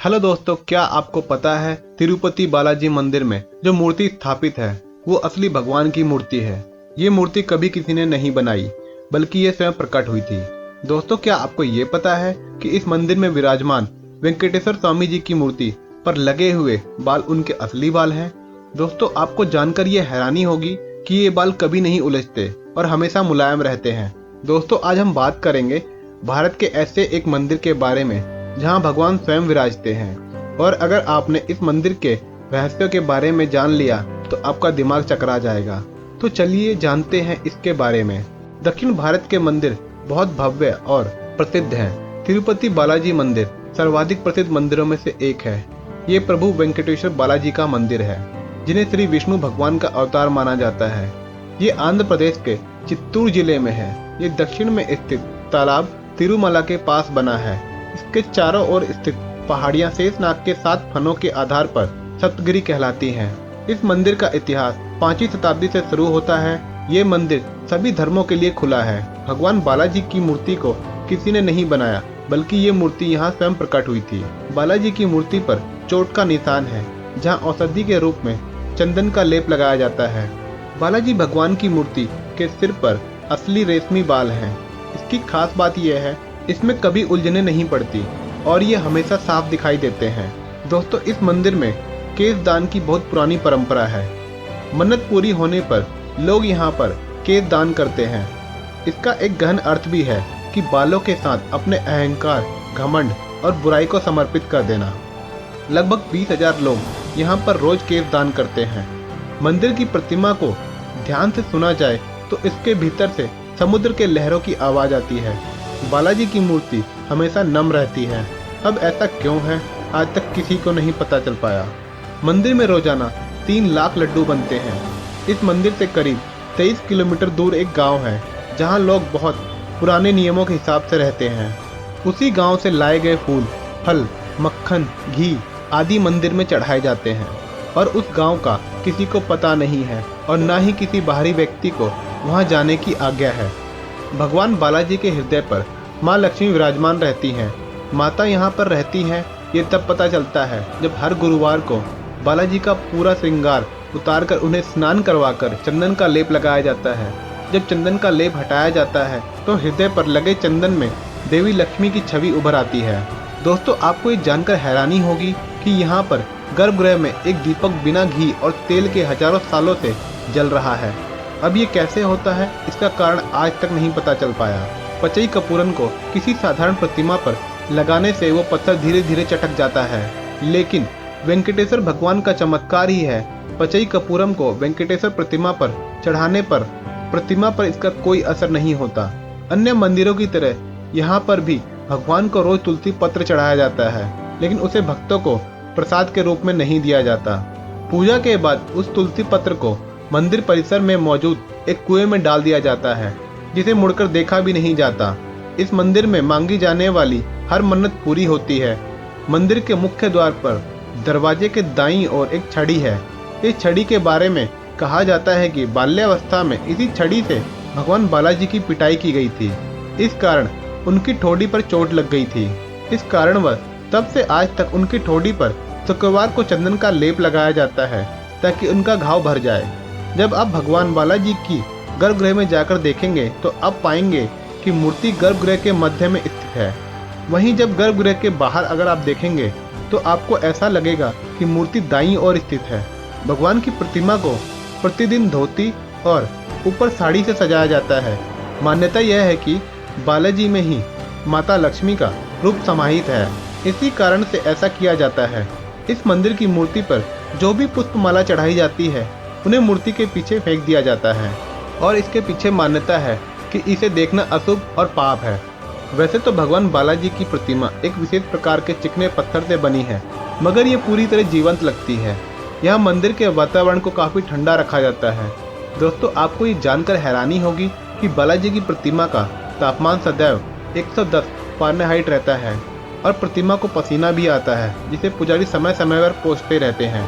Hello दोस्तों, क्या आपको पता है तिरुपति बालाजी मंदिर में जो मूर्ति स्थापित है वो असली भगवान की मूर्ति है। ये मूर्ति कभी किसी ने नहीं बनाई बल्कि ये स्वयं प्रकट हुई थी। दोस्तों, क्या आपको ये पता है कि इस मंदिर में विराजमान वेंकटेश्वर स्वामी जी की मूर्ति पर लगे हुए बाल उनके असली बाल हैं। दोस्तों, आपको जानकर ये हैरानी होगी कि ये बाल कभी नहीं उलझते और हमेशा मुलायम रहते हैं। दोस्तों, आज हम बात करेंगे भारत के ऐसे एक मंदिर के बारे में जहां भगवान स्वयं विराजते हैं, और अगर आपने इस मंदिर के रहस्यों के बारे में जान लिया तो आपका दिमाग चकरा जाएगा। तो चलिए जानते हैं इसके बारे में। दक्षिण भारत के मंदिर बहुत भव्य और प्रसिद्ध हैं। तिरुपति बालाजी मंदिर सर्वाधिक प्रसिद्ध मंदिरों में से एक है। ये प्रभु वेंकटेश्वर बालाजी का मंदिर है, जिन्हें श्री विष्णु भगवान का अवतार माना जाता है। ये आंध्र प्रदेश के चित्तूर जिले में है। ये दक्षिण में स्थित तालाब तिरुमला के पास बना है। इसके चारों ओर स्थित पहाड़ियां शेषनाग के 7 फनों के आधार पर सप्तगिरी कहलाती हैं। इस मंदिर का इतिहास 5वीं शताब्दी से शुरू होता है। ये मंदिर सभी धर्मों के लिए खुला है। भगवान बालाजी की मूर्ति को किसी ने नहीं बनाया बल्कि ये मूर्ति यहाँ स्वयं प्रकट हुई थी। बालाजी की मूर्ति पर चोट का निशान है, जहाँ औषधि के रूप में चंदन का लेप लगाया जाता है। बालाजी भगवान की मूर्ति के सिर पर असली रेशमी बाल हैं। इसकी खास बात यह है, इसमें कभी उलझने नहीं पड़ती और ये हमेशा साफ दिखाई देते हैं। दोस्तों, इस मंदिर में केश दान की बहुत पुरानी परंपरा है। मन्नत पूरी होने पर लोग यहाँ पर केश दान करते हैं। इसका एक गहन अर्थ भी है कि बालों के साथ अपने अहंकार, घमंड और बुराई को समर्पित कर देना। लगभग 20,000 लोग यहाँ पर रोज केश दान करते हैं। मंदिर की प्रतिमा को ध्यान से सुना जाए तो इसके भीतर से समुद्र के लहरों की आवाज आती है। बालाजी की मूर्ति हमेशा नम रहती है। अब ऐसा क्यों है, आज तक किसी को नहीं पता चल पाया। मंदिर में रोजाना 3 लाख लड्डू बनते हैं। इस मंदिर से करीब 23 किलोमीटर दूर एक गांव है, जहां लोग बहुत पुराने नियमों के हिसाब से रहते हैं। उसी गांव से लाए गए फूल, फल, मक्खन, घी आदि मंदिर में चढ़ाए जाते हैं और उस गांव का किसी को पता नहीं है और न ही किसी बाहरी व्यक्ति को वहां जाने की आज्ञा है। भगवान बालाजी के हृदय पर माँ लक्ष्मी विराजमान रहती हैं। माता यहाँ पर रहती हैं ये तब पता चलता है जब हर गुरुवार को बालाजी का पूरा श्रृंगार उतारकर उन्हें स्नान करवाकर चंदन का लेप लगाया जाता है। जब चंदन का लेप हटाया जाता है तो हृदय पर लगे चंदन में देवी लक्ष्मी की छवि उभर आती है। दोस्तों, आपको ये जानकर हैरानी होगी कि यहाँ पर गर्भगृह में एक दीपक बिना घी और तेल के हजारों सालों से जल रहा है। अब ये कैसे होता है, इसका कारण आज तक नहीं पता चल पाया। पचई कपूरन को किसी साधारण प्रतिमा पर लगाने से वो पत्थर धीरे धीरे चटक जाता है, लेकिन वेंकटेश्वर भगवान का चमत्कार ही है। पचई कपूरम को वेंकटेश्वर प्रतिमा पर चढ़ाने पर प्रतिमा पर इसका कोई असर नहीं होता। अन्य मंदिरों की तरह यहाँ पर भी भगवान को रोज तुलसी पत्र चढ़ाया जाता है, लेकिन उसे भक्तों को प्रसाद के रूप में नहीं दिया जाता। पूजा के बाद उस तुलसी पत्र को मंदिर परिसर में मौजूद एक कुएं में डाल दिया जाता है, जिसे मुड़कर देखा भी नहीं जाता। इस मंदिर में मांगी जाने वाली हर मन्नत पूरी होती है। मंदिर के मुख्य द्वार पर दरवाजे के दाईं ओर एक छड़ी है। इस छड़ी के बारे में कहा जाता है कि बाल्यावस्था में इसी छड़ी से भगवान बालाजी की पिटाई की गई थी। इस कारण उनकी ठोड़ी पर चोट लग गई थी। इस कारणवश तब से आज तक उनकी ठोड़ी पर शुक्रवार को चंदन का लेप लगाया जाता है ताकि उनका घाव भर जाए। जब आप भगवान बालाजी की गर्भगृह में जाकर देखेंगे तो आप पाएंगे कि मूर्ति गर्भगृह के मध्य में स्थित है। वहीं जब गर्भगृह के बाहर अगर आप देखेंगे तो आपको ऐसा लगेगा कि मूर्ति दाईं ओर स्थित है। भगवान की प्रतिमा को प्रतिदिन धोती और ऊपर साड़ी से सजाया जाता है। मान्यता यह है कि बालाजी में ही माता लक्ष्मी का रूप समाहित है, इसी कारण से ऐसा किया जाता है। इस मंदिर की मूर्ति पर जो भी पुष्पमाला चढ़ाई जाती है उन्हें मूर्ति के पीछे फेंक दिया जाता है और इसके पीछे मान्यता है कि इसे देखना अशुभ और पाप है। वैसे तो भगवान बालाजी की प्रतिमा एक विशेष प्रकार के चिकने पत्थर से बनी है, मगर ये पूरी तरह जीवंत लगती है। यहाँ मंदिर के वातावरण को काफी ठंडा रखा जाता है। दोस्तों, आपको ये जानकर हैरानी होगी कि बालाजी की प्रतिमा का तापमान सदैव 110 फ़ारेनहाइट रहता है और प्रतिमा को पसीना भी आता है, जिसे पुजारी समय समय पर पोंछते रहते हैं।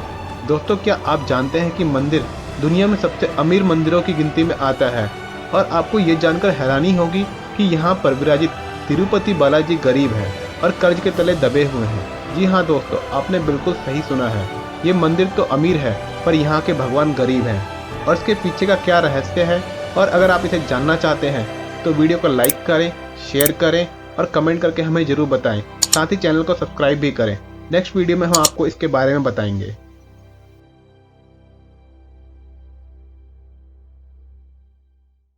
दोस्तों, क्या आप जानते हैं कि मंदिर दुनिया में सबसे अमीर मंदिरों की गिनती में आता है? और आपको ये जानकर हैरानी होगी कि यहाँ पर विराजित तिरुपति बालाजी गरीब है और कर्ज के तले दबे हुए हैं। जी हाँ दोस्तों, आपने बिल्कुल सही सुना है। ये मंदिर तो अमीर है पर यहाँ के भगवान गरीब हैं। और इसके पीछे का क्या रहस्य है, और अगर आप इसे जानना चाहते हैं तो वीडियो को लाइक करें, शेयर करें और कमेंट करके हमें ज़रूर बताएं। साथ ही चैनल को सब्सक्राइब भी करें। नेक्स्ट वीडियो में हम आपको इसके बारे में बताएंगे।